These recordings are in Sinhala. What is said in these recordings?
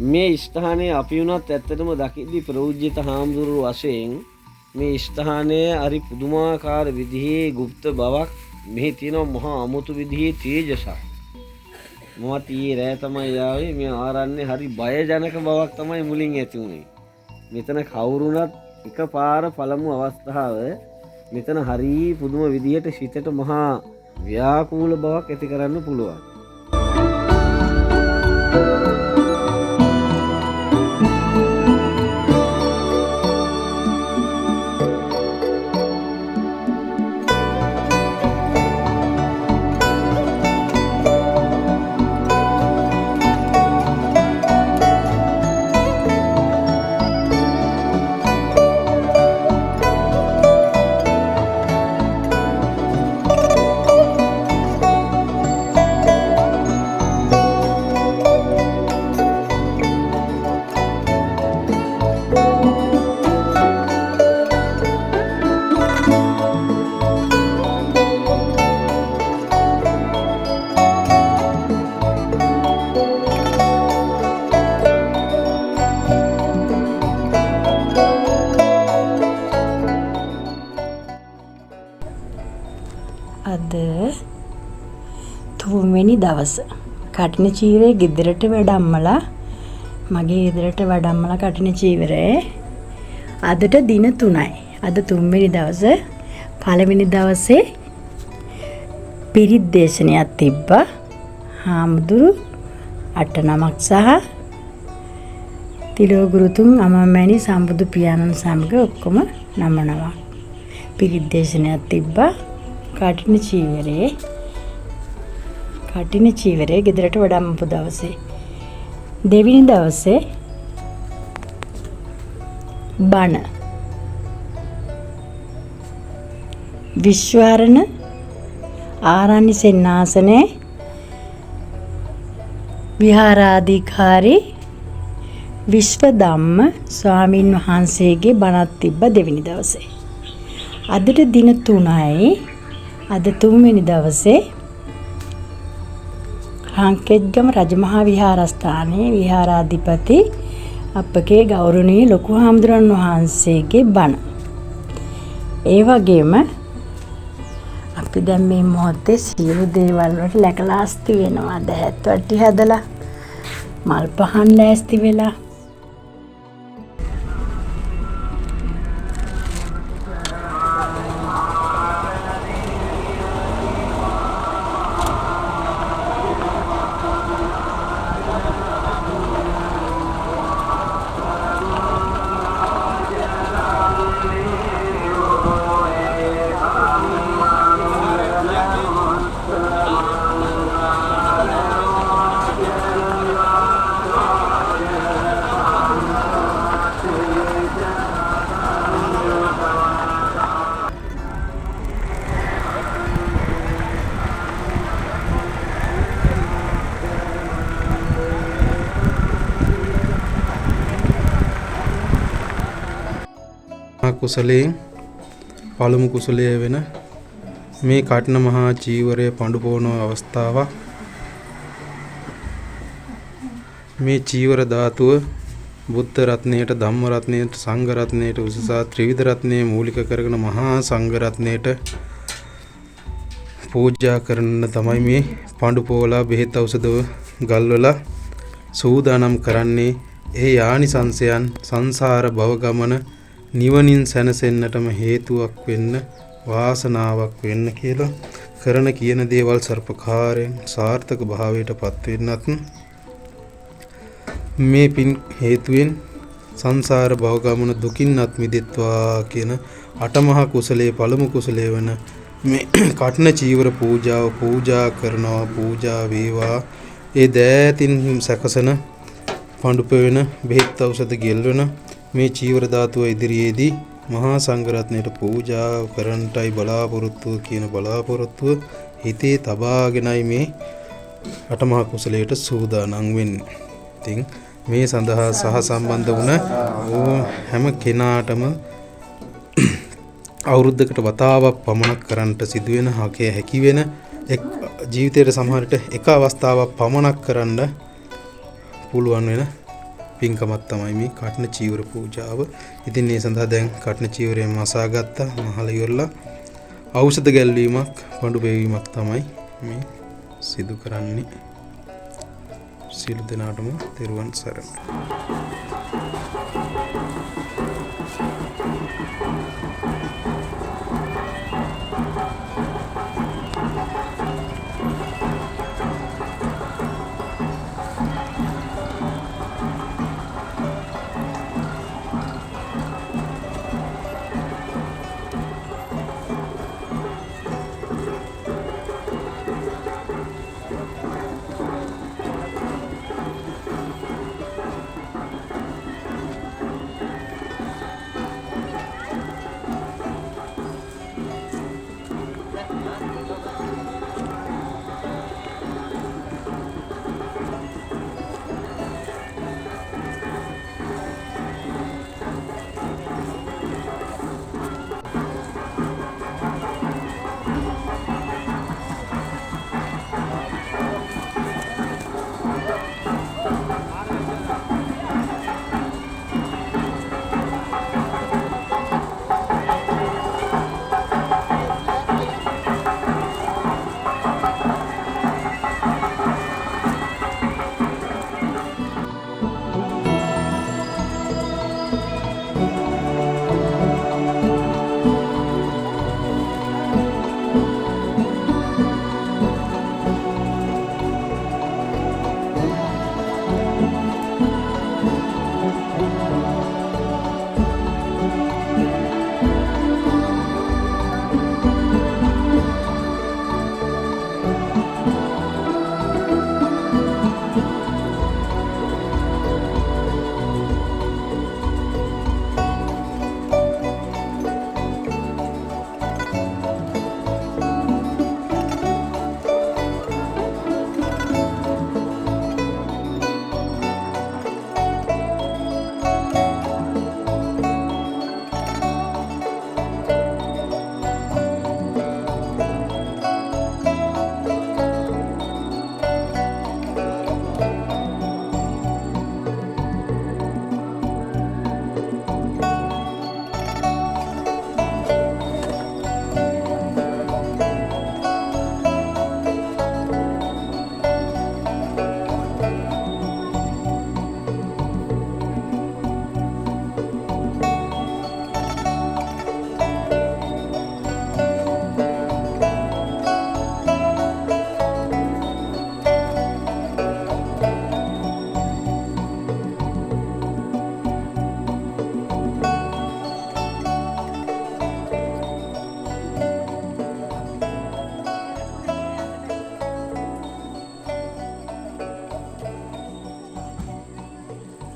මේ ස්ථානයේ අපි වුණත් ඇත්තටම දකිද්දි ප්‍රෞජ්‍යත හාමුදුරුවෝ වශයෙන් මේ ස්ථානයේ හරි පුදුමාකාර විදිහේ গুপ্ত බවක් මෙහි තියෙනවා මහා අමුතු විදිහේ තේජසක්. මොහොත ඊයේ රෑ තමයි ආවේ මේ ආරණ්‍ය හරි බයජනක බවක් තමයි මුලින් ඇති වුනේ. මෙතන කවුරුණත් එකපාර පළමු අවස්ථාව මෙතන හරි පුදුම විදිහට සිතට මහා ව්‍යාකූල බවක් ඇති කරන්න පුළුවන්. අද තුන්වෙනි දවස කටින චීවරේ ගෙදරට වැඩම්මලා මගේ ගෙදරට වැඩම්මලා කටින චීවරේ අදට දින 3යි. අද තුන්වෙනි දවසේ පළවෙනි දවසේ පිරිත් දේශනයක් තිබ්බා. හාමුදුරු 8 සහ තිලෝගුරුතුන් අමමැණි සම්බුදු පියාණන් සමග ඔක්කොම 9 පිරිත් දේශනයක් තිබ්බා. කටින චීවරේ ගෙදරට වඩම්මපු දවසේ දෙවෙනි දවසේ බණ විශ්වරණ ආරණ්‍ය සෙන්නාසනේ විහාරාධිකාරී විශ්වධම්ම ස්වාමින් වහන්සේගේ බණක් තිබ්බ දෙවෙනි දවසේ. අදට දින 3යි. අද තුන්වෙනි දවසේ හංකෙත්ගම රජමහා විහාරස්ථානයේ විහාරාධිපති අපගේ ගෞරවනීය ලොකු හාමුදුරන් වහන්සේගේ බණ. ඒ වගේම අපි දැන් මේ මොහොතේ සියලු දේවල් වලට ලැකලාස්ති වෙනවා. දැහැත් වට්ටි හදලා මල් පහන් ලෑස්ති වෙලා කුසලයෙන් පළමු කුසලය වෙන මේ කටින මහා චීවරය පඳු පොවන අවස්ථාවක්. මේ චීවර ධාතුව බුද්ධ රත්නයට, ධම්ම රත්නයට, සංඝ රත්නයට උසසා ත්‍රිවිධ රත්නයේ මූලික කරගෙන මහා සංඝ රත්නයට පූජා කරන්න තමයි මේ පඳු පොවලා බෙහෙත් ඖෂධ ගල්වලා සූදානම් කරන්නේ. ඒ ආනිසංසයන් සංසාර භව ගමන නිවනින් සැනසෙන්නටම හේතුවක් වෙන්න, වාසනාවක් වෙන්න කියලා කරන කියන දේවල් සර්පකාරයෙන් සාර්ථක භාවයට පත් වෙන්නත් මේ පින් හේතුවෙන් සංසාර භව ගමන දුකින්වත් මිදෙත්වා කියන අටමහා කුසලයේ පළමු කුසලයේ වන මේ කටින චීවර පූජාව පූජා කරනවා. පූජා වේවා. ඒ දෑතින් සැකසන පඳු පෙවෙන බෙහෙත් ඖෂධ ගෙල්වන මේ චීවර ධාතුව ඉදිරියේදී මහා සංඝරත්නයට පූජා කරන්නටයි බලාපොරොත්තුව කියන බලාපොරොත්තුව හිතේ තබාගෙනයි මේ අටමහා කුසලයට සූදානම් වෙන්නේ. ඉතින් මේ සඳහා සහ සම්බන්ධ වුණ හැම කෙනාටම අවුරුද්දකට වතාවක් පමණක් කරන්නට සිදුවෙන හැකි වෙන ජීවිතයේ සමහරට එක අවස්ථාවක් පමණක් කරන්න පුළුවන් වෙන පින්කමක් තමයි මේ කටන චීවර පූජාව. ඉතින් මේ සඳහා දැන් කටන චීවරයෙන් මසා ගත්තා. මහල ඉවරලා ඖෂධ ගැල්වීමක්, පඳු බෙවීමක් තමයි මේ සිදු කරන්නේ. සියලු දෙනාටම තෙරුවන් සරණයි.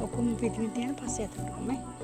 ඔක්කොම පිටින් තියන පස්සේ අතට ගමු.